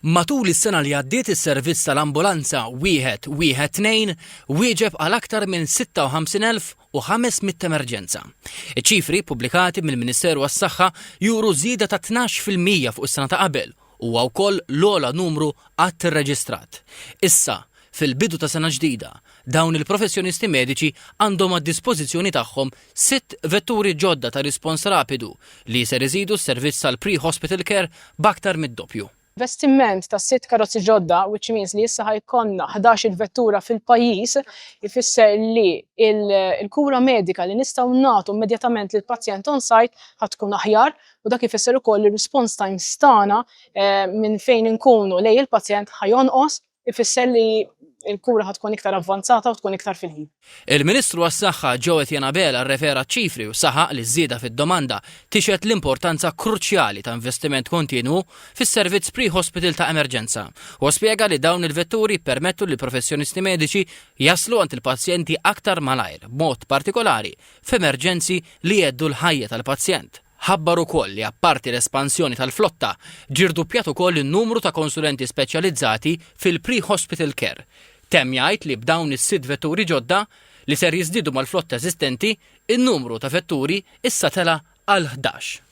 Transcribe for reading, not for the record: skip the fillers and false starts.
Matul is-sena li għaddiet is-servizz tal-ambulanza 112 wieġeb għal aktar minn 56,500 emerġenza. Iċ-ċifri pubblikati mill-Ministeru għas-Saħħa juru żieda ta' 12% fuq is-sena ta' qabel u wkoll l-ogħla numru qatt irreġistrat. Issa, fil-bidu ta' sena ġdida, dawn il-professjonisti mediċi għandhom għad-dispożizzjoni tagħhom 6 vetturi ġodda ta' rispons rapidu li ser iżidu s-servizz tal-pre-hospital care b'aktar mid-doppju. Investiment ta' 6 karozzi ġodda, which means li issa ħajkonna 11 vettura fil-pajjiż, ifisser li il-kura medika li nistgħu nagħtu immedjatament lill-pazjent on site ħad tkun aħjar u dak ifisser ukoll ir-response times tagħna minn fejn inkunu lejn il-pazjent ħajonqos, ifisser li il-kura ħad tkun iktar avvanzata u tkun iktar fil-ħin. Il-Ministru għas-Saħħa Joe Etienne rrefera ċifri u saħaq li żieda fid-domanda tixet l-importanza kruċjali ta' investiment kontinwu fis-servizz pre-hospital ta' emerġenza u spjega li dawn il-vetturi permettu li professjonisti mediċi jaslu għand il-pazjenti aktar malajr, b'mod partikolari f'emerġenzi li jeddu l-ħajja tal-pazjent. Ħabbar ukoll li apparti l-espansjoni tal-flotta ġirdoppjat ukoll in-numru ta' konsulenti speċjalizzati fil-pre-hospital care. Temm jgħid li b'dawn is-6 vetturi ġodda li ser jiżdiedu mal-flotta eżistenti, in-numru ta' vetturi issa tela għal 11.